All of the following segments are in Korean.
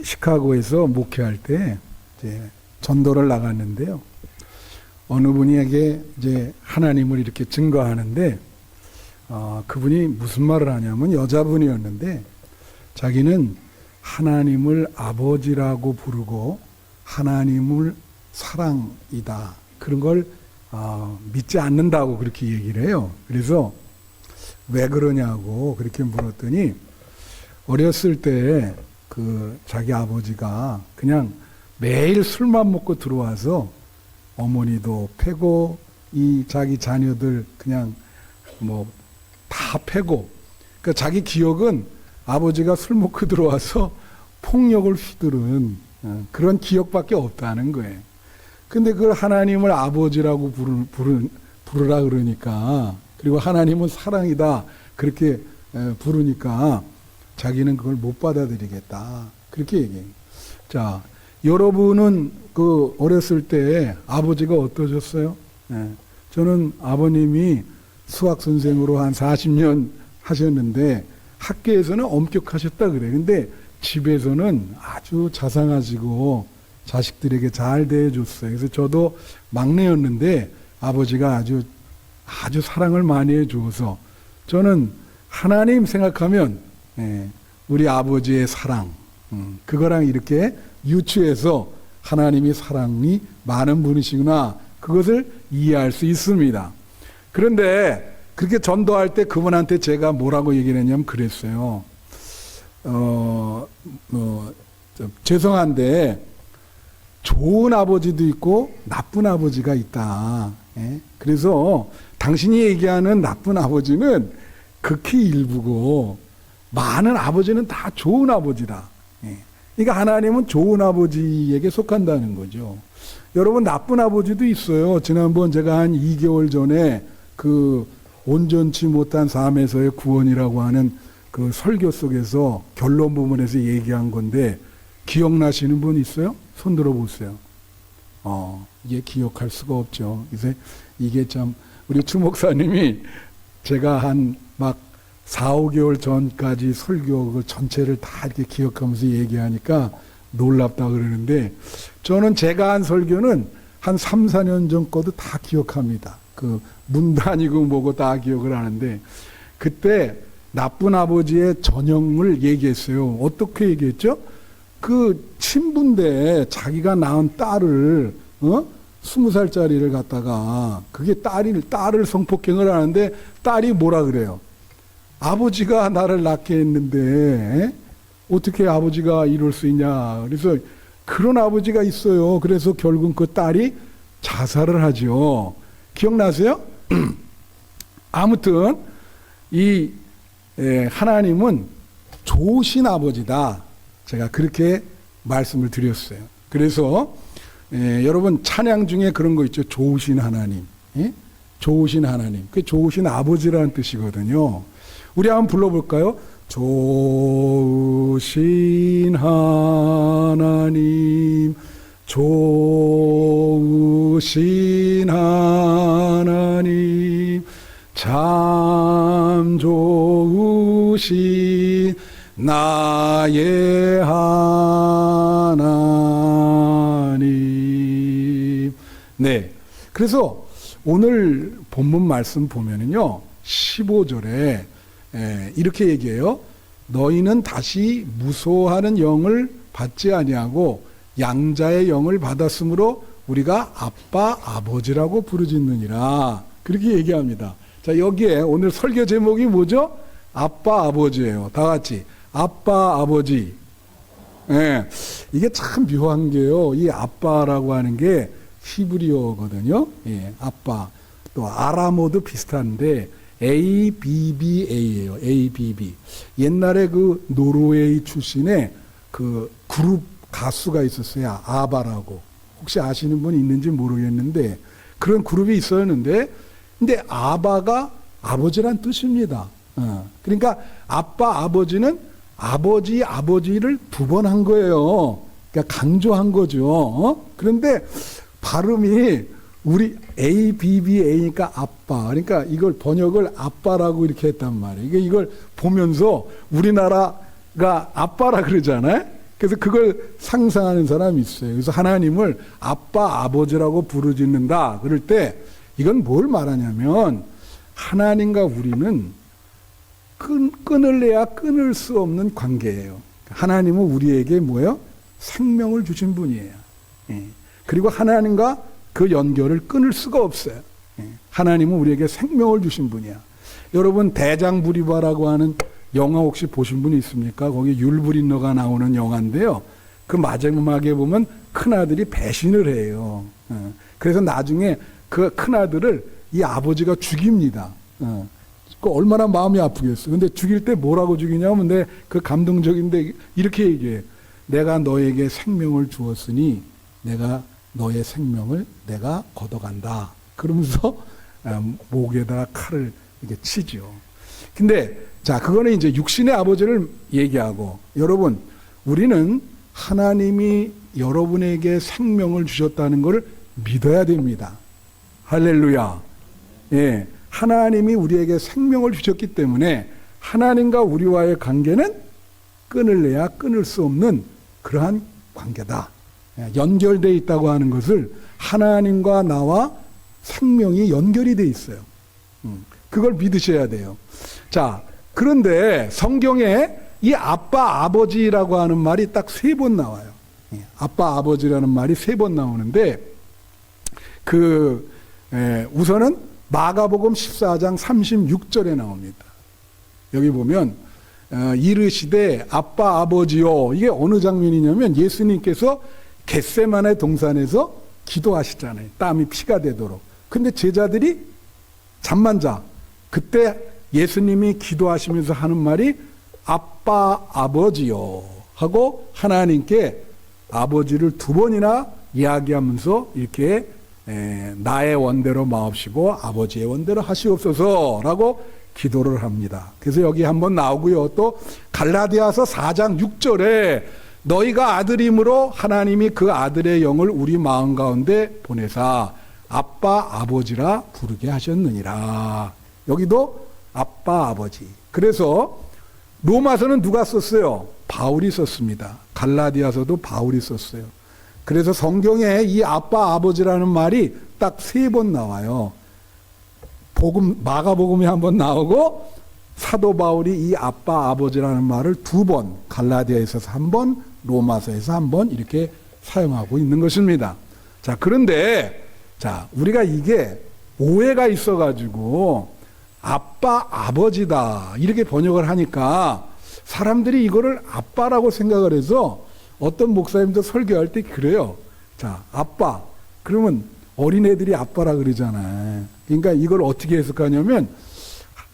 시카고에서 목회할 때 이제 전도를 나갔는데요. 어느 분에게 이제 하나님을 이렇게 증거하는데 그분이 무슨 말을 하냐면 여자분이었는데 자기는 하나님을 아버지라고 부르고 하나님을 사랑이다. 그런 걸 믿지 않는다고 그렇게 얘기를 해요. 그래서 왜 그러냐고 그렇게 물었더니 어렸을 때 그 자기 아버지가 그냥 매일 술만 먹고 들어와서 어머니도 패고 이 자기 자녀들 그냥 뭐 다 패고 그러니까 자기 기억은 아버지가 술 먹고 들어와서 폭력을 휘두른 그런 기억밖에 없다는 거예요. 근데 그걸 하나님을 아버지라고 부르라 그러니까 그리고 하나님은 사랑이다 그렇게 부르니까 자기는 그걸 못 받아들이겠다 그렇게 얘기해요. 자, 여러분은 그 어렸을 때 아버지가 어떠셨어요? 저는 아버님이 수학 선생으로 한 40년 하셨는데 학교에서는 엄격하셨다 그래요. 근데 집에서는 아주 자상하시고 자식들에게 잘 대해줬어요. 그래서 저도 막내였는데 아버지가 아주 사랑을 많이 해주어서 저는 하나님 생각하면 우리 아버지의 사랑 그거랑 이렇게 유추해서 하나님이 사랑이 많은 분이시구나 그것을 이해할 수 있습니다. 그런데 그렇게 전도할 때 그분한테 제가 뭐라고 얘기를 했냐면 그랬어요. 죄송한데 좋은 아버지도 있고 나쁜 아버지가 있다. 그래서 당신이 얘기하는 나쁜 아버지는 극히 일부고 많은 아버지는 다 좋은 아버지다. 그러니까 하나님은 좋은 아버지에게 속한다는 거죠. 여러분 나쁜 아버지도 있어요. 지난번 제가 한 2개월 전에 그 온전치 못한 삶에서의 구원이라고 하는 그 설교 속에서 결론 부분에서 얘기한 건데 기억나시는 분 있어요? 손 들어보세요. 이게 기억할 수가 없죠. 그래서 이게 참 우리 추 목사님이 제가 한 막 4, 5개월 전까지 설교 그 전체를 다 이렇게 기억하면서 얘기하니까 놀랍다 그러는데 저는 제가 한 설교는 한 3, 4년 전 거도 다 기억합니다. 그 문단이고 뭐고 다 기억을 하는데 그때 나쁜 아버지의 전형을 얘기했어요. 어떻게 얘기했죠? 그 친부인데 자기가 낳은 딸을 20살짜리를 갖다가 그게 딸을 성폭행을 하는데 딸이 뭐라 그래요? 아버지가 나를 낳게 했는데 어떻게 아버지가 이럴 수 있냐. 그래서 그런 아버지가 있어요. 그래서 결국 그 딸이 자살을 하죠. 기억나세요? 아무튼 이 하나님은 좋으신 아버지다. 제가 그렇게 말씀을 드렸어요. 그래서 여러분 찬양 중에 그런 거 있죠. 좋으신 하나님. 좋으신 하나님. 그게 좋으신 아버지라는 뜻이거든요. 우리 한번 불러볼까요? 좋으신 하나님, 좋으신 하나님, 참 좋으신 나의 하나님. 네. 그래서 오늘 본문 말씀 보면은요, 15절에 이렇게 얘기해요. 너희는 다시 무소하는 영을 받지 아니하고 양자의 영을 받았으므로 우리가 아빠 아버지라고 부르짖느니라. 그렇게 얘기합니다. 자, 여기에 오늘 설교 제목이 뭐죠? 아빠 아버지예요. 다 같이 아빠 아버지. 이게 참 묘한 게요. 이 아빠라고 하는 게 히브리어거든요. 아빠. 또 아람어도 비슷한데 ABBA예요. ABB. 옛날에 그 노르웨이 출신의 그 그룹 가수가 있었어요. 아바라고. 혹시 아시는 분 있는지 모르겠는데 그런 그룹이 있었는데 근데 아바가 아버지란 뜻입니다. 그러니까 아빠 아버지는 아버지를 두 번 한 거예요. 그러니까 강조한 거죠. 그런데 발음이 우리 ABBA니까 아빠. 그러니까 이걸 번역을 아빠라고 이렇게 했단 말이에요. 이걸 보면서 우리나라가 아빠라 그러잖아요. 그래서 그걸 상상하는 사람이 있어요. 그래서 하나님을 아빠, 아버지라고 부르짖는다. 그럴 때 이건 뭘 말하냐면 하나님과 우리는 끊을래야 끊을 수 없는 관계예요. 하나님은 우리에게 뭐예요? 생명을 주신 분이에요. 예. 그리고 하나님과 그 연결을 끊을 수가 없어요. 예. 하나님은 우리에게 생명을 주신 분이야. 여러분 대장부리바라고 하는 영화 혹시 보신 분이 있습니까? 거기 율브린너가 나오는 영화인데요. 그 마지막에 보면 큰아들이 배신을 해요. 그래서 나중에 그 큰아들을 이 아버지가 죽입니다. 그 얼마나 마음이 아프겠어. 근데 죽일 때 뭐라고 죽이냐면 그 감동적인데 이렇게 얘기해. 내가 너에게 생명을 주었으니 내가 너의 생명을 내가 걷어간다. 그러면서 목에다가 칼을 이렇게 치죠. 근데 자, 그거는 이제 육신의 아버지를 얘기하고, 여러분, 우리는 하나님이 여러분에게 생명을 주셨다는 걸 믿어야 됩니다. 할렐루야. 예. 하나님이 우리에게 생명을 주셨기 때문에 하나님과 우리와의 관계는 끊을래야 끊을 수 없는 그러한 관계다. 연결되어 있다고 하는 것을 하나님과 나와 생명이 연결이 되어 있어요. 그걸 믿으셔야 돼요. 자, 그런데 성경에 이 아빠, 아버지라고 하는 말이 딱 3번 나와요. 아빠, 아버지라는 말이 3번 나오는데, 우선은 마가복음 14장 36절에 나옵니다. 여기 보면, 이르시되 아빠, 아버지요. 이게 어느 장면이냐면 예수님께서 겟세마네 동산에서 기도하시잖아요. 땀이 피가 되도록. 근데 제자들이 잠만 자. 그때 예수님이 기도하시면서 하는 말이 아빠, 아버지요 하고 하나님께 아버지를 2번이나 이야기하면서 이렇게 나의 원대로 마옵시고 아버지의 원대로 하시옵소서 라고 기도를 합니다. 그래서 여기 한번 나오고요. 또 갈라디아서 4장 6절에 너희가 아들임으로 하나님이 그 아들의 영을 우리 마음 가운데 보내사 아빠, 아버지라 부르게 하셨느니라. 여기도 아빠, 아버지. 그래서 로마서는 누가 썼어요? 바울이 썼습니다. 갈라디아서도 바울이 썼어요. 그래서 성경에 이 아빠, 아버지라는 말이 딱 3번 나와요. 마가복음에 한번 나오고 사도 바울이 이 아빠, 아버지라는 말을 2번, 갈라디아에서 1번, 로마서에서 1번 이렇게 사용하고 있는 것입니다. 자, 그런데 우리가 이게 오해가 있어가지고 아빠, 아버지다 이렇게 번역을 하니까 사람들이 이거를 아빠라고 생각을 해서 어떤 목사님도 설교할 때 그래요. 자, 아빠. 그러면 어린애들이 아빠라 그러잖아요. 그러니까 이걸 어떻게 해석하냐면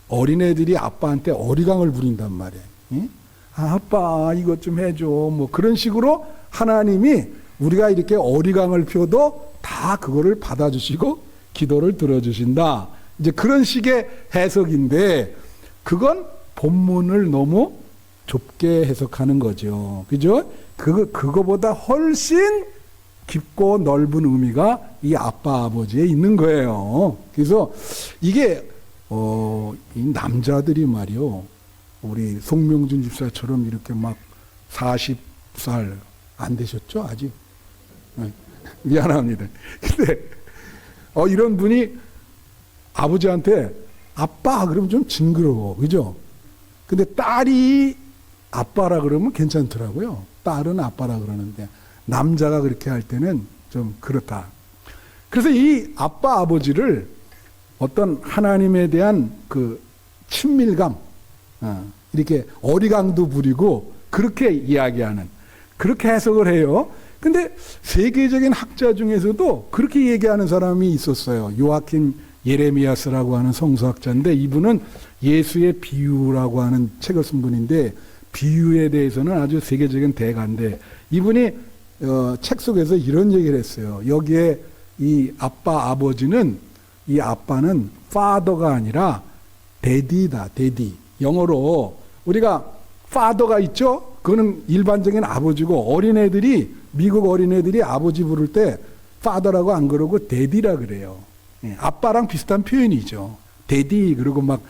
어린애들이 아빠한테 어리광을 부린단 말이에요. 응? 아빠 이것 좀 해줘. 뭐 그런 식으로 하나님이 우리가 이렇게 어리광을 펴도 다 그거를 받아주시고 기도를 들어주신다. 이제 그런 식의 해석인데 그건 본문을 너무 좁게 해석하는 거죠. 그죠? 그거보다 훨씬 깊고 넓은 의미가 이 아빠, 아버지에 있는 거예요. 그래서 이게, 이 남자들이 말이요. 우리 송명준 집사처럼 이렇게 막 40살 안 되셨죠? 아직? 미안합니다. 근데, 이런 분이 아버지한테 아빠 그러면 좀 징그러워. 그죠? 근데 딸이 아빠라 그러면 괜찮더라고요. 딸은 아빠라 그러는데 남자가 그렇게 할 때는 좀 그렇다. 그래서 이 아빠, 아버지를 어떤 하나님에 대한 그 친밀감, 이렇게 어리광도 부리고 그렇게 이야기하는, 그렇게 해석을 해요. 근데 세계적인 학자 중에서도 그렇게 얘기하는 사람이 있었어요. 요아킴 예레미야스라고 하는 성서학자인데 이분은 예수의 비유라고 하는 책을 쓴 분인데 비유에 대해서는 아주 세계적인 대가인데 이분이 책 속에서 이런 얘기를 했어요. 여기에 이 아빠, 아버지는 이 아빠는 father가 아니라 daddy다, daddy. 영어로 우리가 father가 있죠? 그거는 일반적인 아버지고 어린애들이 미국 어린애들이 아버지 부를 때 father라고 안 그러고 daddy라 그래요. 아빠랑 비슷한 표현이죠. 데디 그리고 막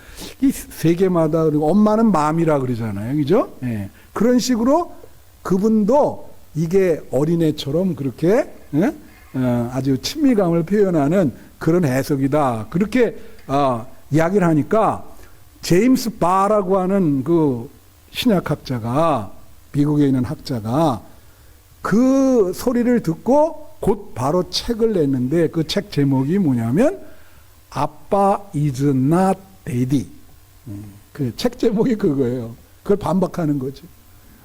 이 세계마다 그리고 엄마는 맘이라 그러잖아요, 그죠? 그런 식으로 그분도 이게 어린애처럼 그렇게 아주 친밀감을 표현하는 그런 해석이다. 그렇게 이야기를 하니까 제임스 바라고 하는 그 신약학자가, 미국에 있는 학자가 그 소리를 듣고 곧 바로 책을 냈는데 그 책 제목이 뭐냐면 아빠 is not daddy. 그 책 제목이 그거예요. 그걸 반박하는 거지.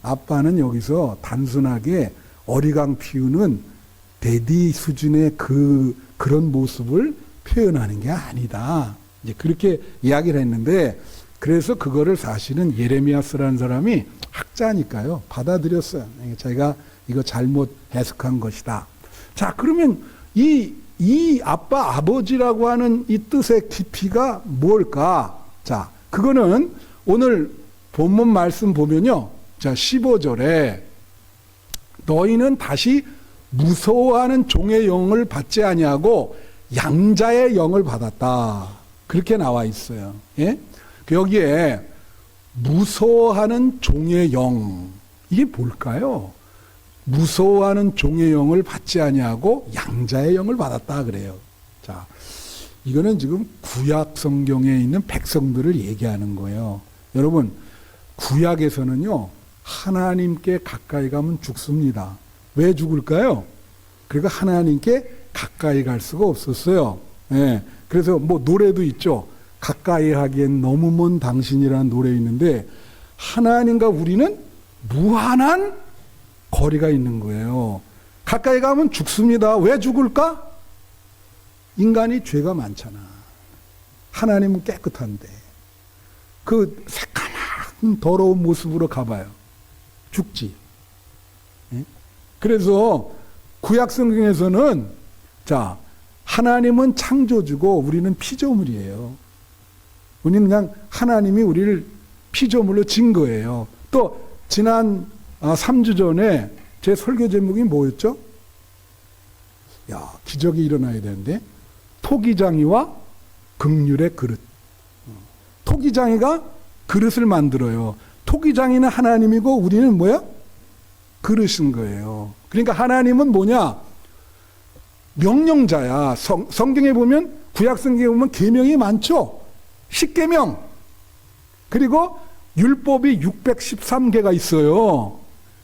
아빠는 여기서 단순하게 어리광 피우는 데디 수준의 그런 모습을 표현하는 게 아니다. 이제 그렇게 이야기를 했는데, 그래서 그거를 사실은 예레미야스라는 사람이 학자니까요, 받아들였어요. 자기가 이거 잘못 해석한 것이다. 자, 그러면 이 아빠, 아버지라고 하는 이 뜻의 깊이가 뭘까? 자, 그거는 오늘 본문 말씀 보면요. 자, 15절에 너희는 다시 무서워하는 종의 영을 받지 아니하고 양자의 영을 받았다. 그렇게 나와 있어요. 예? 여기에 무서워하는 종의 영, 이게 뭘까요? 무서워하는 종의 영을 받지 아니하고 양자의 영을 받았다 그래요. 자, 이거는 지금 구약 성경에 있는 백성들을 얘기하는 거예요. 여러분, 구약에서는요, 하나님께 가까이 가면 죽습니다. 왜 죽을까요? 그러니까 하나님께 가까이 갈 수가 없었어요. 예. 그래서 뭐 노래도 있죠. 가까이 하기엔 너무 먼 당신이라는 노래 있는데, 하나님과 우리는 무한한 거리가 있는 거예요. 가까이 가면 죽습니다. 왜 죽을까? 인간이 죄가 많잖아. 하나님은 깨끗한데 그 새까만 더러운 모습으로 가봐요. 죽지. 예? 그래서 구약 성경에서는 자, 하나님은 창조주고 우리는 피조물이에요. 우리는 그냥 하나님이 우리를 피조물로 진 거예요. 또 지난 3주 전에 제 설교 제목이 뭐였죠? 야, 기적이 일어나야 되는데, 토기장이와 긍휼의 그릇. 토기장이가 그릇을 만들어요. 토기장이는 하나님이고 우리는 뭐야? 그릇인 거예요. 그러니까 하나님은 뭐냐? 명령자야. 성경에 보면, 구약 성경에 보면 계명이 많죠. 10계명. 그리고 율법이 613개가 있어요.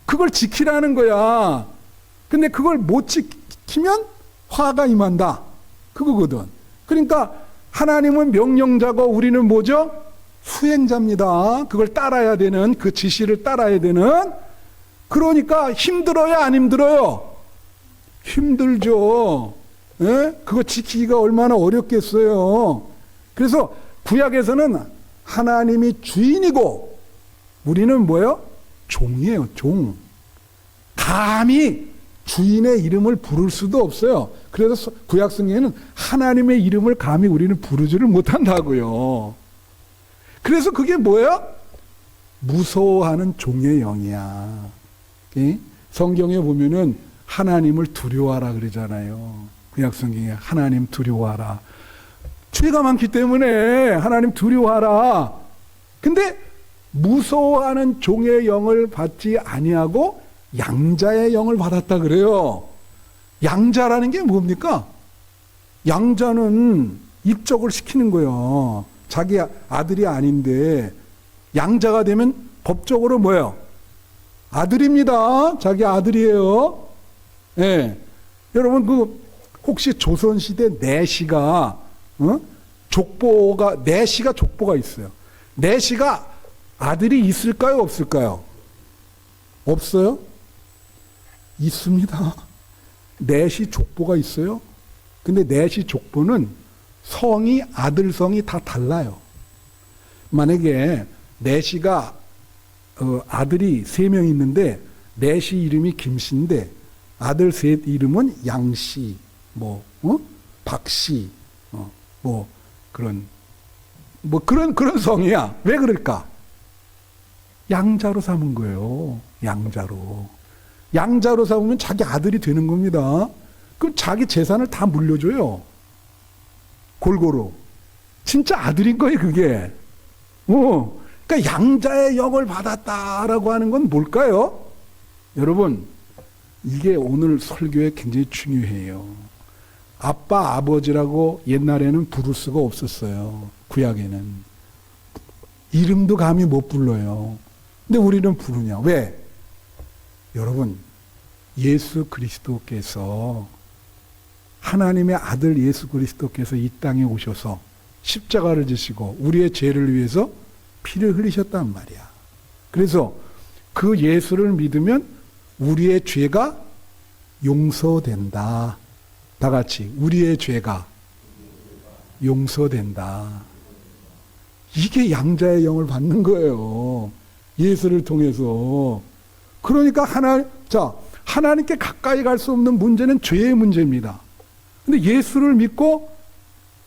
그걸 지키라는 거야. 근데 그걸 못 지키면 화가 임한다. 그거거든. 그러니까 하나님은 명령자고 우리는 뭐죠? 수행자입니다. 그걸 따라야 되는, 그 지시를 따라야 되는. 그러니까 힘들어요, 안 힘들어요? 힘들죠. 예? 그거 지키기가 얼마나 어렵겠어요. 그래서 구약에서는 하나님이 주인이고 우리는 뭐예요? 종이에요, 종. 감히 주인의 이름을 부를 수도 없어요. 그래서 구약 성경에는 하나님의 이름을 감히 우리는 부르지를 못한다고요. 그래서 그게 뭐예요? 무서워하는 종의 영이야. 성경에 보면은 하나님을 두려워하라 그러잖아요. 구약 성경에 하나님 두려워하라. 죄가 많기 때문에 하나님 두려워하라. 근데 무서워하는 종의 영을 받지 아니하고 양자의 영을 받았다 그래요. 양자라는 게 뭡니까? 양자는 입적을 시키는 거예요. 자기 아들이 아닌데 양자가 되면 법적으로 뭐예요? 아들입니다. 자기 아들이에요. 예. 여러분, 혹시 조선시대 내시가, 내시가 족보가 있어요. 내시가 아들이 있을까요? 없을까요? 없어요? 있습니다. 내시 족보가 있어요. 근데 내시 족보는 성이, 아들 성이 다 달라요. 만약에 내시가 아들이 3명 있는데 내시 이름이 김씨인데 아들 셋 이름은 양씨, 박씨, 그런 성이야. 왜 그럴까? 양자로 삼은 거예요. 양자로 삼으면 자기 아들이 되는 겁니다. 그럼 자기 재산을 다 물려줘요. 골고루. 진짜 아들인 거예요, 그게. 그러니까 양자의 영을 받았다라고 하는 건 뭘까요? 여러분, 이게 오늘 설교에 굉장히 중요해요. 아빠, 아버지라고 옛날에는 부를 수가 없었어요. 구약에는. 이름도 감히 못 불러요. 근데 우리는 부르냐? 왜? 여러분, 예수 그리스도께서, 하나님의 아들 예수 그리스도께서 이 땅에 오셔서 십자가를 지시고 우리의 죄를 위해서 피를 흘리셨단 말이야. 그래서 그 예수를 믿으면 우리의 죄가 용서된다. 다 같이 우리의 죄가 용서된다. 이게 양자의 영을 받는 거예요. 예수를 통해서. 그러니까 하나님께 가까이 갈 수 없는 문제는 죄의 문제입니다. 근데 예수를 믿고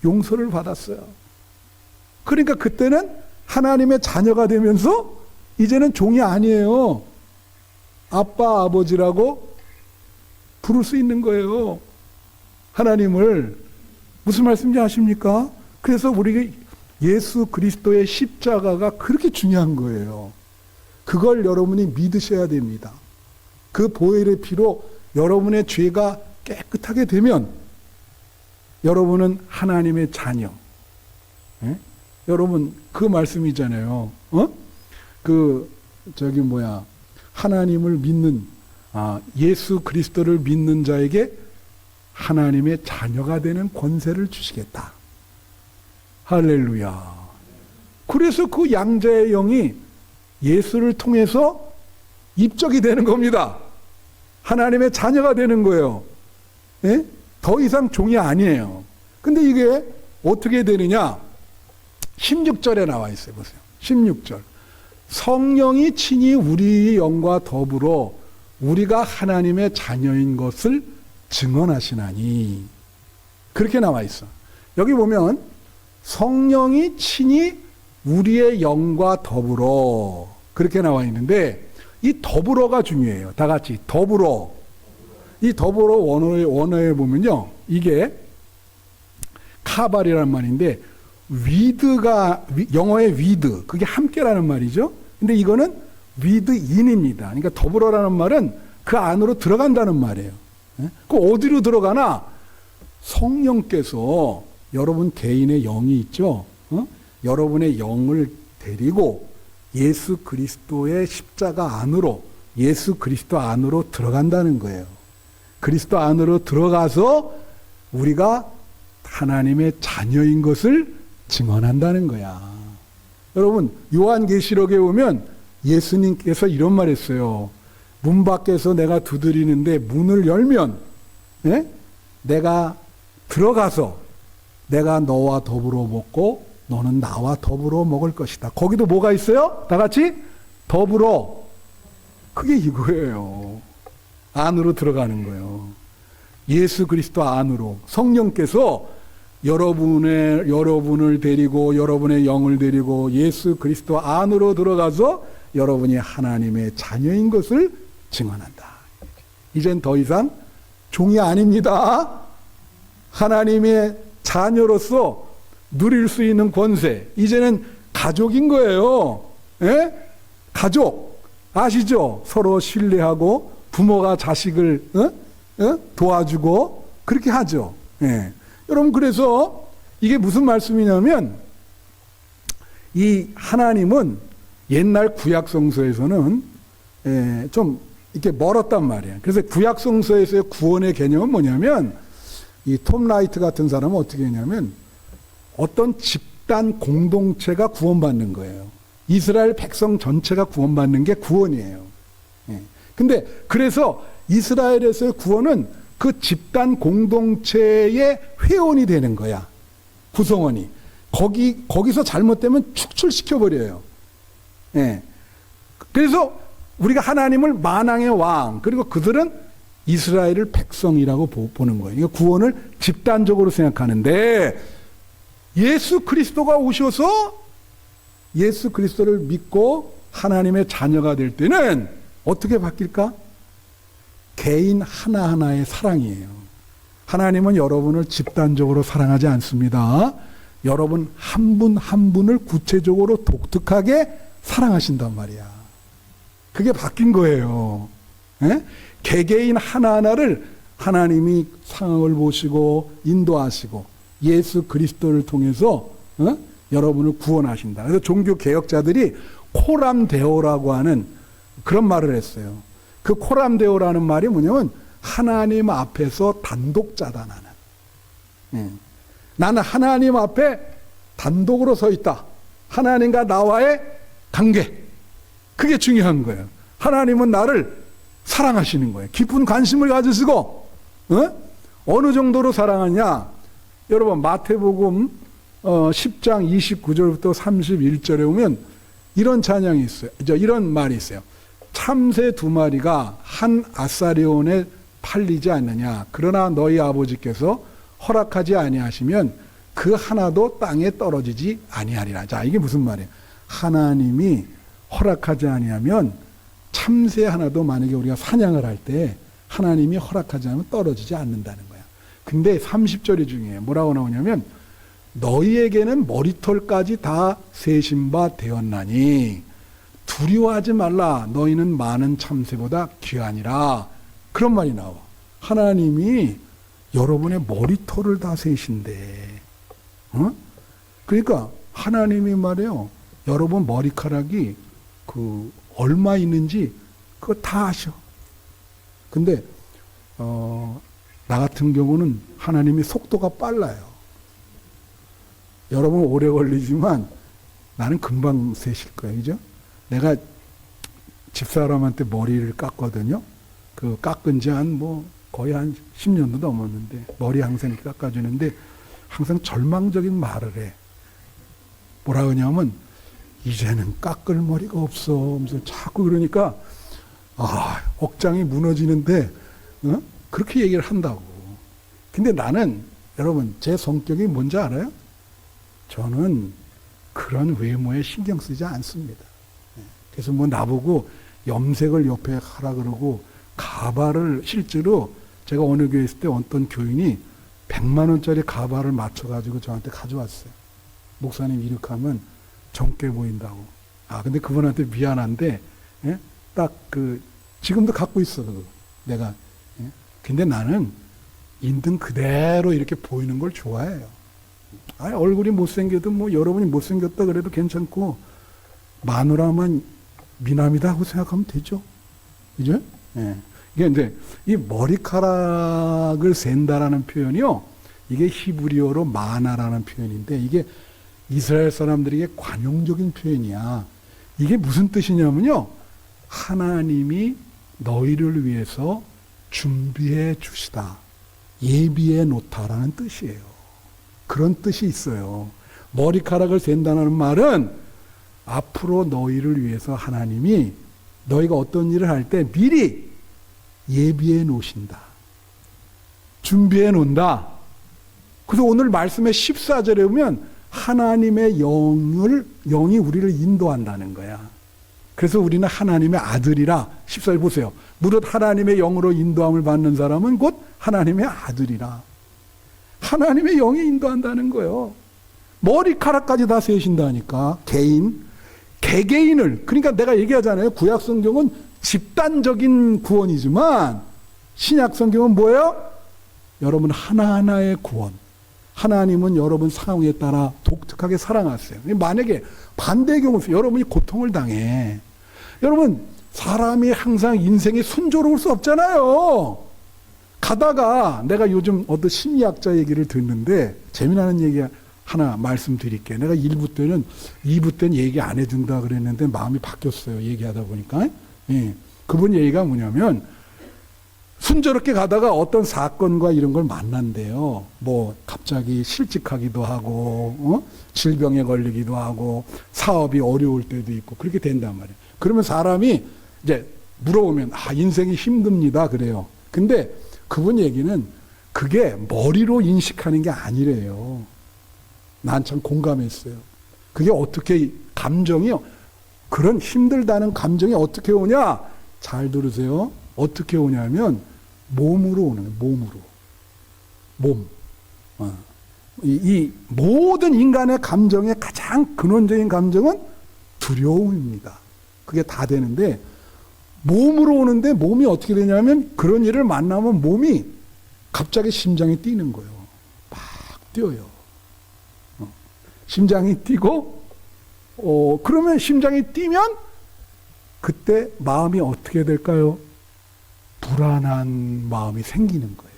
용서를 받았어요. 그러니까 그때는 하나님의 자녀가 되면서 이제는 종이 아니에요. 아빠, 아버지라고 부를 수 있는 거예요. 하나님을. 무슨 말씀인지 아십니까? 그래서 우리가 예수 그리스도의 십자가가 그렇게 중요한 거예요. 그걸 여러분이 믿으셔야 됩니다. 그 보혈의 피로 여러분의 죄가 깨끗하게 되면 여러분은 하나님의 자녀. 예? 여러분 그 말씀이잖아요. 하나님을 믿는 예수 그리스도를 믿는 자에게 하나님의 자녀가 되는 권세를 주시겠다. 할렐루야. 그래서 그 양자의 영이 예수를 통해서 입적이 되는 겁니다. 하나님의 자녀가 되는 거예요. 예? 더 이상 종이 아니에요. 근데 이게 어떻게 되느냐? 16절에 나와 있어요. 보세요. 16절. 성령이 친히 우리 영과 더불어 우리가 하나님의 자녀인 것을 증언하시나니. 그렇게 나와 있어. 여기 보면 성령이 친히 우리의 영과 더불어 그렇게 나와 있는데 이 더불어가 중요해요. 다 같이 더불어. 이 더불어 원어에 보면요. 이게 카발이라는 말인데 위드가 영어의 위드 그게 함께라는 말이죠. 근데 이거는 위드인입니다. 그러니까 더불어라는 말은 그 안으로 들어간다는 말이에요. 그 어디로 들어가나? 성령께서 여러분 개인의 영이 있죠. 여러분의 영을 데리고 예수 그리스도의 십자가 안으로 예수 그리스도 안으로 들어간다는 거예요. 그리스도 안으로 들어가서 우리가 하나님의 자녀인 것을 증언한다는 거야. 여러분 요한계시록에 보면 예수님께서 이런 말 했어요. 문 밖에서 내가 두드리는데 문을 열면 내가 들어가서 내가 너와 더불어 먹고 너는 나와 더불어 먹을 것이다. 거기도 뭐가 있어요? 다 같이 더불어. 그게 이거예요. 안으로 들어가는 거예요. 예수 그리스도 안으로 성령께서 여러분을 데리고 여러분의 영을 데리고 예수 그리스도 안으로 들어가서 여러분이 하나님의 자녀인 것을 증언한다. 이젠 더 이상 종이 아닙니다. 하나님의 자녀로서 누릴 수 있는 권세. 이제는 가족인 거예요. 예? 가족. 아시죠? 서로 신뢰하고 부모가 자식을 도와주고 그렇게 하죠. 예. 여러분 그래서 이게 무슨 말씀이냐면 이 하나님은 옛날 구약성서에서는 좀 이렇게 멀었단 말이에요. 그래서 구약성서에서의 구원의 개념은 뭐냐면 이 톰 라이트 같은 사람은 어떻게 했냐면 어떤 집단 공동체가 구원받는 거예요. 이스라엘 백성 전체가 구원받는 게 구원이에요. 근데 그래서 이스라엘에서의 구원은 그 집단 공동체의 회원이 되는 거야. 구성원이. 거기서 잘못되면 축출시켜버려요. 그래서 우리가 하나님을 만왕의 왕, 그리고 그들은 이스라엘을 백성이라고 보는 거예요. 이거 구원을 집단적으로 생각하는데 예수 그리스도가 오셔서 예수 그리스도를 믿고 하나님의 자녀가 될 때는 어떻게 바뀔까? 개인 하나하나의 사랑이에요. 하나님은 여러분을 집단적으로 사랑하지 않습니다. 여러분 한 분 한 분을 구체적으로 독특하게 사랑하신단 말이야. 그게 바뀐 거예요. 예? 개개인 하나하나를 하나님이 상황을 보시고 인도하시고 예수 그리스도를 통해서 여러분을 구원하신다. 그래서 종교 개혁자들이 코람데오라고 하는 그런 말을 했어요. 그 코람데오라는 말이 뭐냐면 하나님 앞에서 단독자다 나는. 나는 하나님 앞에 단독으로 서 있다. 하나님과 나와의 관계. 그게 중요한 거예요. 하나님은 나를 사랑하시는 거예요. 깊은 관심을 가지시고 어느 정도로 사랑하냐. 여러분 마태복음 10장 29절부터 31절에 보면 이런 찬양이 있어요. 이런 말이 있어요. 참새 2마리가 한 아사리온에 팔리지 않느냐. 그러나 너희 아버지께서 허락하지 아니하시면 그 하나도 땅에 떨어지지 아니하리라. 자, 이게 무슨 말이에요? 하나님이 허락하지 아니하면 참새 하나도 만약에 우리가 사냥을 할 때 하나님이 허락하지 않으면 떨어지지 않는다는 거야. 근데 30절이 중요해요. 뭐라고 나오냐면 너희에게는 머리털까지 다 세신 바 되었나니 두려워하지 말라. 너희는 많은 참새보다 귀하니라. 그런 말이 나와. 하나님이 여러분의 머리털을 다 세신대. 그러니까 하나님이 말해요. 여러분 머리카락이 얼마 있는지 그거 다 아셔. 근데 나 같은 경우는 하나님이 속도가 빨라요. 여러분 오래 걸리지만 나는 금방 세실 거예요. 그죠? 내가 집사람한테 머리를 깎거든요. 그 깎은 지 거의 한 10년도 넘었는데 머리 항상 이렇게 깎아주는데 항상 절망적인 말을 해. 뭐라 그러냐면 이제는 깎을 머리가 없어. 하면서 자꾸 그러니까 억장이 무너지는데 그렇게 얘기를 한다고. 근데 나는 여러분 제 성격이 뭔지 알아요? 저는 그런 외모에 신경 쓰지 않습니다. 그래서 나보고 염색을 옆에 하라 그러고 가발을 실제로 제가 어느 교회 있을 때 어떤 교인이 100만 원짜리 가발을 맞춰가지고 저한테 가져왔어요. 목사님 이렇게 하면 젊게 보인다고. 근데 그분한테 미안한데 딱 지금도 갖고 있어 내가. 근데 나는 있는 그대로 이렇게 보이는 걸 좋아해요. 얼굴이 못생겨도 여러분이 못생겼다 그래도 괜찮고 마누라만 미남이다 하고 생각하면 되죠. 그죠? 이게 이제 이 머리카락을 센다라는 표현이요. 이게 히브리어로 마나라는 표현인데 이게 이스라엘 사람들에게 관용적인 표현이야. 이게 무슨 뜻이냐면요. 하나님이 너희를 위해서 준비해 주시다. 예비해 놓다라는 뜻이에요. 그런 뜻이 있어요. 머리카락을 센다는 말은 앞으로 너희를 위해서 하나님이 너희가 어떤 일을 할 때 미리 예비해 놓으신다. 준비해 놓는다. 그래서 오늘 말씀의 14절에 보면 하나님의 영이 우리를 인도한다는 거야. 그래서 우리는 하나님의 아들이라. 14절 보세요. 무릇 하나님의 영으로 인도함을 받는 사람은 곧 하나님의 아들이라. 하나님의 영이 인도한다는 거예요. 머리카락까지 다 세신다니까. 개개인을. 그러니까 내가 얘기하잖아요. 구약 성경은 집단적인 구원이지만 신약 성경은 뭐예요? 여러분 하나하나의 구원. 하나님은 여러분 상황에 따라 독특하게 사랑하세요. 만약에 반대의 경우 여러분이 고통을 당해. 여러분 사람이 항상 인생이 순조로울 수 없잖아요. 가다가 내가 요즘 어떤 심리학자 얘기를 듣는데 재미나는 얘기 하나 말씀드릴게요. 내가 1부 때는 2부 때는 얘기 안 해준다 그랬는데 마음이 바뀌었어요. 얘기하다 보니까. 그분 얘기가 뭐냐면 순조롭게 가다가 어떤 사건과 이런 걸 만난대요. 갑자기 실직하기도 하고, 질병에 걸리기도 하고, 사업이 어려울 때도 있고, 그렇게 된단 말이에요. 그러면 사람이 이제 물어보면, 인생이 힘듭니다. 그래요. 근데 그분 얘기는 그게 머리로 인식하는 게 아니래요. 난 참 공감했어요. 그게 어떻게, 감정이요. 그런 힘들다는 감정이 어떻게 오냐? 잘 들으세요. 어떻게 오냐면, 몸으로 오는 거예요. 몸으로. 몸. 이 모든 인간의 감정의 가장 근원적인 감정은 두려움입니다. 그게 다 되는데 몸으로 오는데 몸이 어떻게 되냐면 그런 일을 만나면 몸이 갑자기 심장이 뛰는 거예요. 막 뛰어요. 심장이 뛰고 그러면 심장이 뛰면 그때 마음이 어떻게 될까요? 불안한 마음이 생기는 거예요.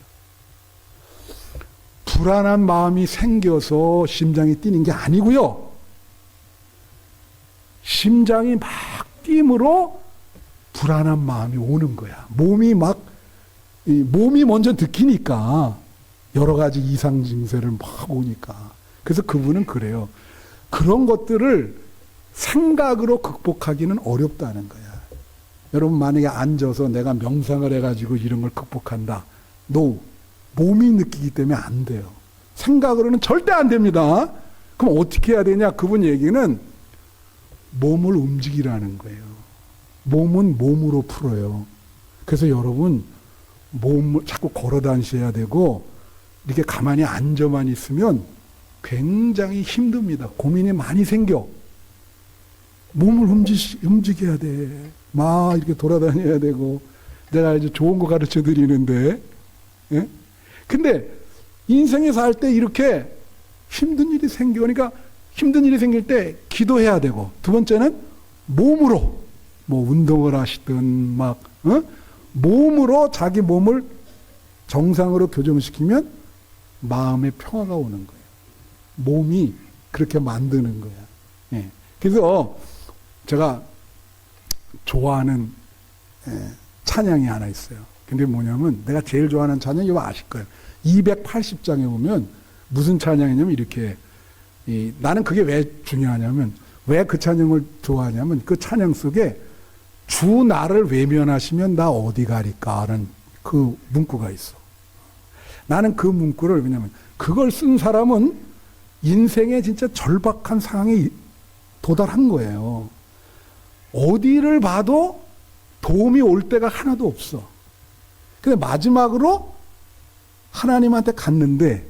불안한 마음이 생겨서 심장이 뛰는 게 아니고요. 심장이 막 뛰므로 불안한 마음이 오는 거야. 몸이 먼저 느끼니까 여러 가지 이상 증세를 막 오니까. 그래서 그분은 그래요. 그런 것들을 생각으로 극복하기는 어렵다는 거야. 여러분 만약에 앉아서 내가 명상을 해가지고 이런 걸 극복한다. No. 몸이 느끼기 때문에 안 돼요. 생각으로는 절대 안 됩니다. 그럼 어떻게 해야 되냐? 그분 얘기는 몸을 움직이라는 거예요. 몸은 몸으로 풀어요. 그래서 여러분 몸을 자꾸 걸어 다니셔야 되고 이렇게 가만히 앉아만 있으면 굉장히 힘듭니다. 고민이 많이 생겨. 몸을 움직여야 돼. 막 이렇게 돌아다녀야 되고 내가 이제 좋은 거 가르쳐 드리는데 예? 근데 인생에 살 때 이렇게 힘든 일이 생겨. 그러니까 힘든 일이 생길 때 기도해야 되고 두 번째는 몸으로 뭐 운동을 하시든 막 몸으로 자기 몸을 정상으로 교정시키면 마음의 평화가 오는 거예요. 몸이 그렇게 만드는 거야. 예. 그래서 제가 좋아하는 찬양이 하나 있어요. 근데 뭐냐면 내가 제일 좋아하는 찬양이 이거 아실 거예요. 280장에 보면 무슨 찬양이냐면 이렇게 나는 그게 왜 중요하냐면 왜 그 찬양을 좋아하냐면 그 찬양 속에 주 나를 외면하시면 나 어디 가리까 하는 그 문구가 있어. 나는 그 문구를 왜냐면 그걸 쓴 사람은 인생의 진짜 절박한 상황에 도달한 거예요. 어디를 봐도 도움이 올 때가 하나도 없어. 근데 마지막으로 하나님한테 갔는데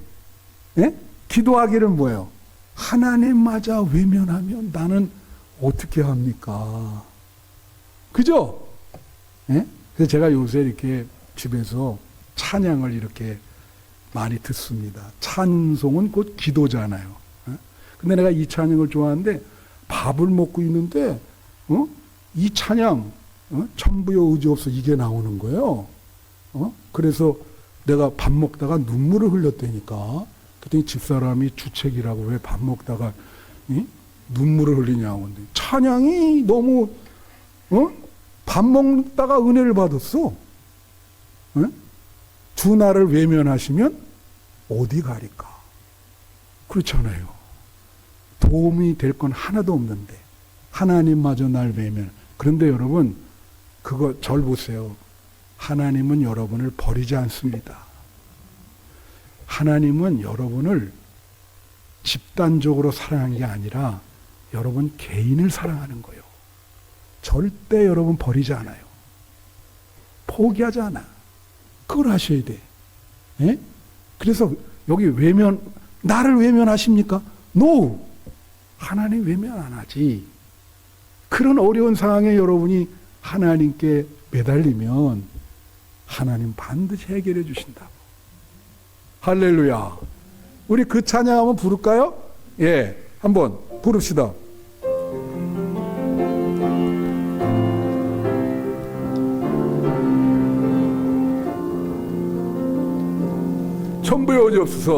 기도하기를 뭐예요? 하나님마저 외면하면 나는 어떻게 합니까? 그죠? 그래서 제가 요새 이렇게 집에서 찬양을 이렇게 많이 듣습니다. 찬송은 곧 기도잖아요. 근데 내가 이 찬양을 좋아하는데 밥을 먹고 있는데 이 찬양 천부여 의지 없어 이게 나오는 거예요. 그래서 내가 밥 먹다가 눈물을 흘렸다니까. 그랬더니 집사람이 주책이라고 왜 밥 먹다가 눈물을 흘리냐고. 근데 찬양이 너무 밥 먹다가 은혜를 받았어. 주 나를 외면하시면 어디 가리까? 그렇잖아요. 도움이 될 건 하나도 없는데 하나님마저 날 외면. 그런데 여러분 그거 절 보세요. 하나님은 여러분을 버리지 않습니다. 하나님은 여러분을 집단적으로 사랑하는 게 아니라 여러분 개인을 사랑하는 거예요. 절대 여러분 버리지 않아요. 포기하지 않아. 그걸 하셔야 돼. 예? 그래서 여기 나를 외면하십니까? No! 하나님 외면 안 하지. 그런 어려운 상황에 여러분이 하나님께 매달리면 하나님 반드시 해결해 주신다고. 할렐루야. 우리 그 찬양 한번 부를까요? 예, 한번 부릅시다. 천부여 의지 없어서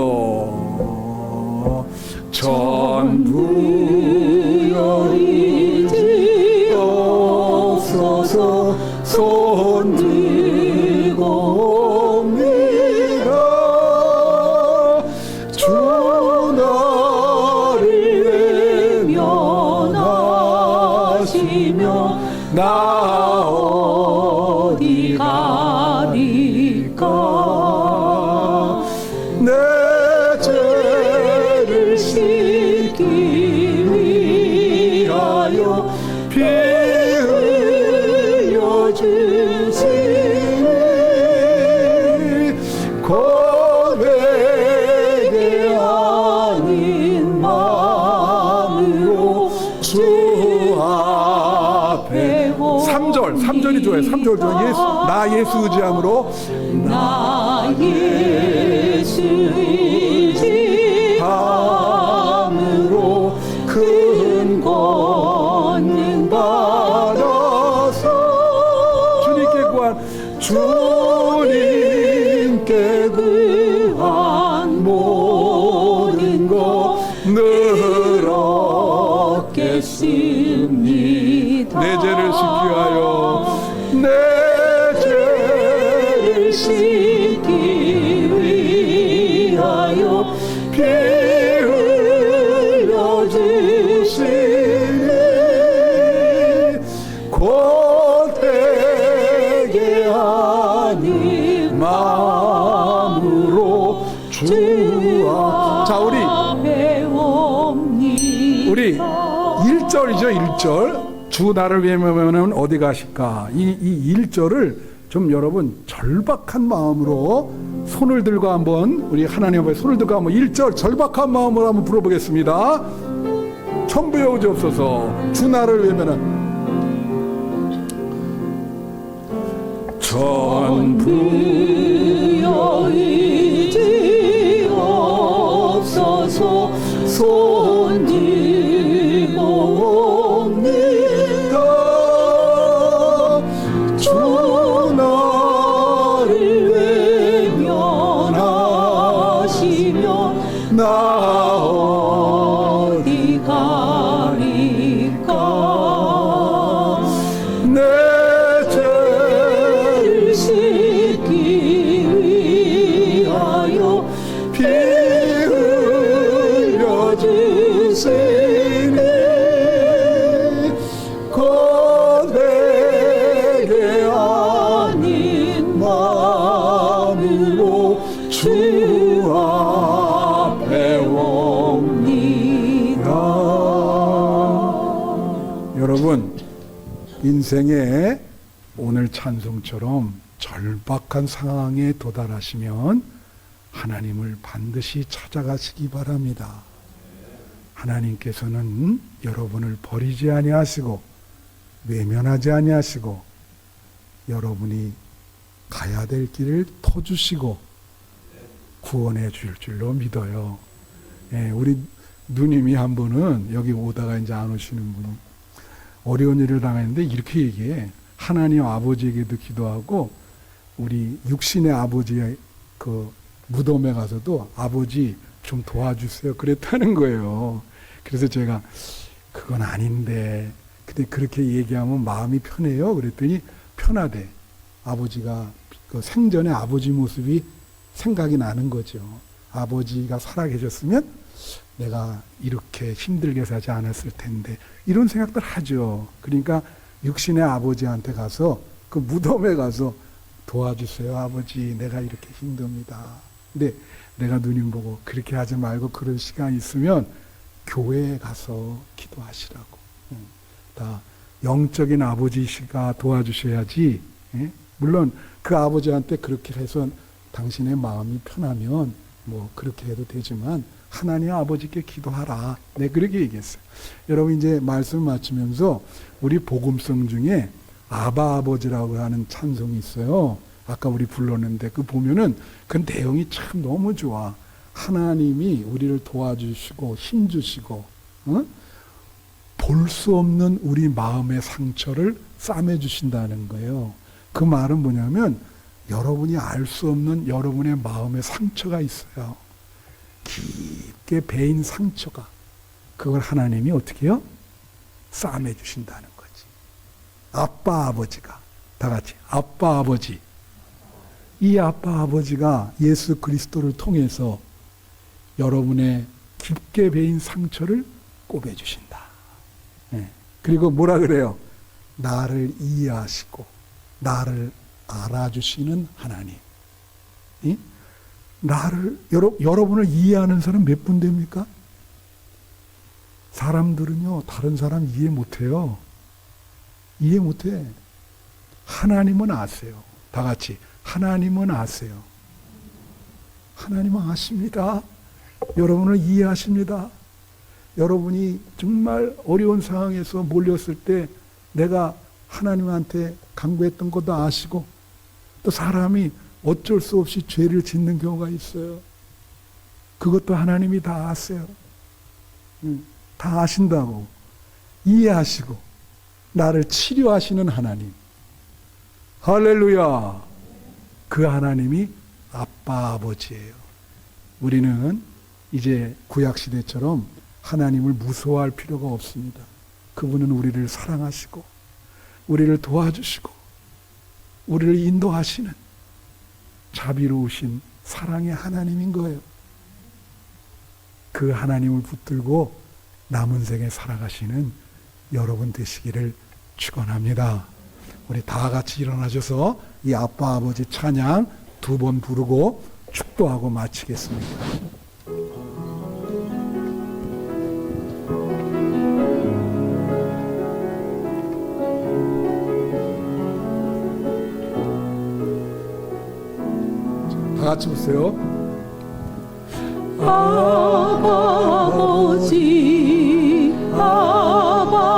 천부여 의지 없어서 손 들고 옵니다. 주 나를 외면하시며 나 어디 가리까. 내 죄를 씻기 3절이 좋아요. 3절 좋아요. 나 예수 의지함으로 나 예수 의지함으로 큰 권능 받아서 주님께 구한 모든 것 늘 얻겠습니다. 내 죄를 씻기 위하여 내 죄를 씻기 위하여 피 흘려 주시니 곧 회개하니 마음으로 주와. 자, 우리 1절이죠. 1절. 주 나를 위하면 어디 가실까? 이 1절을 좀 여러분 절박한 마음으로 손을 들고 한번, 우리 하나님 앞에 손을 들고 한번 1절 절박한 마음으로 한번 불러보겠습니다. 천부의 오지옵소서. 주 나를 위하면은 천부의 오지옵소서. 손 들고 옵니다. 주 나를 외면하시며 나 어디 가리까. 내 죄를 씻기 위하여 피 흘려 주시니 곧 회개 아닌 마음으로 주 앞에 옵니다. 여러분, 인생에 오늘 찬송처럼 절박한 상황에 도달하시면 하나님을 반드시 찾아가시기 바랍니다. 하나님께서는 여러분을 버리지 아니하시고 외면하지 아니하시고 여러분이 가야 될 길을 터주시고 구원해 줄 줄로 믿어요. 예, 우리 누님이 한 분은 여기 오다가 이제 안 오시는 분이 어려운 일을 당했는데 이렇게 얘기해. 하나님 아버지에게도 기도하고 우리 육신의 아버지의 그 무덤에 가서도 아버지 좀 도와주세요 그랬다는 거예요. 그래서 제가 그건 아닌데 근데 그렇게 얘기하면 마음이 편해요. 그랬더니 편하대. 아버지가 그 생전에 아버지 모습이 생각이 나는 거죠. 아버지가 살아계셨으면 내가 이렇게 힘들게 사지 않았을 텐데 이런 생각들 하죠. 그러니까 육신의 아버지한테 가서 그 무덤에 가서 도와주세요 아버지 내가 이렇게 힘듭니다. 근데 내가 누님 보고 그렇게 하지 말고 그런 시간 있으면 교회에 가서 기도하시라고. 다 영적인 아버지시가 도와주셔야지. 물론 그 아버지한테 그렇게 해서 당신의 마음이 편하면 뭐 그렇게 해도 되지만 하나님 아버지께 기도하라. 네, 그렇게 얘기했어요. 여러분 이제 말씀 마치면서 우리 복음성 중에 아바 아버지라고 하는 찬송이 있어요. 아까 우리 불렀는데 그 보면은 그 내용이 참 너무 좋아. 하나님이 우리를 도와주시고 힘주시고 볼 수 없는 우리 마음의 상처를 싸매주신다는 거예요. 그 말은 뭐냐면 여러분이 알 수 없는 여러분의 마음의 상처가 있어요. 깊게 베인 상처가. 그걸 하나님이 어떻게 해요? 싸매주신다는 거지. 아빠 아버지가 다 같이 아빠 아버지. 이 아빠 아버지가 예수 그리스도를 통해서 여러분의 깊게 베인 상처를 꿰매주신다. 네. 그리고 뭐라 그래요? 나를 이해하시고 나를 알아주시는 하나님. 이? 나를 여러분을 이해하는 사람 몇 분 됩니까? 사람들은요 다른 사람 이해 못해요. 이해 못해. 하나님은 아세요. 다 같이 하나님은 아세요. 하나님은 아십니다. 여러분을 이해하십니다. 여러분이 정말 어려운 상황에서 몰렸을 때 내가 하나님한테 간구했던 것도 아시고, 또 사람이 어쩔 수 없이 죄를 짓는 경우가 있어요. 그것도 하나님이 다 아세요. 다 아신다고 이해하시고 나를 치료하시는 하나님, 할렐루야. 그 하나님이 아빠 아버지예요. 우리는 이제 구약시대처럼 하나님을 무서워할 필요가 없습니다. 그분은 우리를 사랑하시고 우리를 도와주시고 우리를 인도하시는 자비로우신 사랑의 하나님인 거예요. 그 하나님을 붙들고 남은 생에 살아가시는 여러분 되시기를 축원합니다. 우리 다 같이 일어나셔서 이 아빠 아버지 찬양 2번 부르고 축도하고 마치겠습니다. 다 같이 보세요. 아버지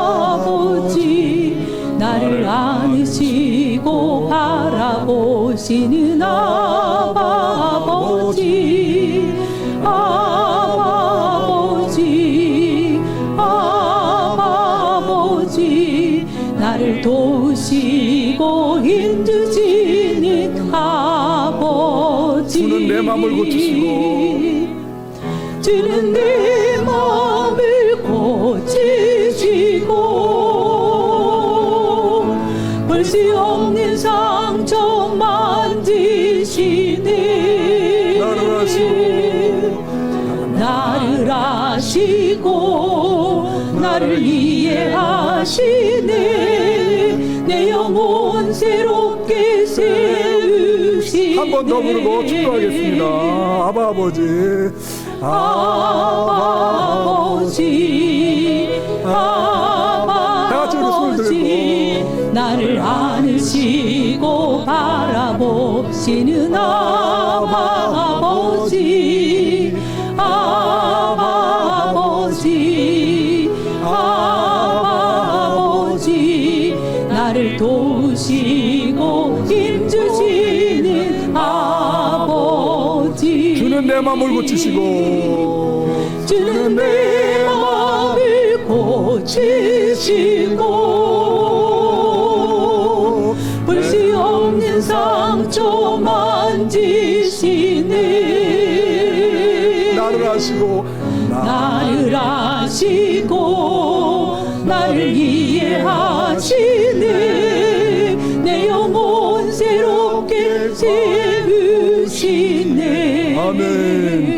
아버지 나를 안으시고 바라보시는 아버지 아버지 아버지 나를 도우시고 힘주시는 아버지 주는 내 마음을 고치시고 주는 내 마음을 고치시고 볼 수 없는 상처 만지시네 나를 아시고 나를 이해하시네 내 영혼 새롭게 세우시네 한 번 더 부르고 축도하겠습니다. 아바 아버지 아버지 아버지 나를 안으시고 바라보시는 아버지 아버지 아버지 나를 도우시고 힘주시는 아버지 주는 내 마음을 고치시고 주는 내 마음을 고치시고 볼 수 없는 상처 만지시네 나를 아시고 나를 아시고 나를 이해하시네 내 영혼 새롭게 세우시네 아멘.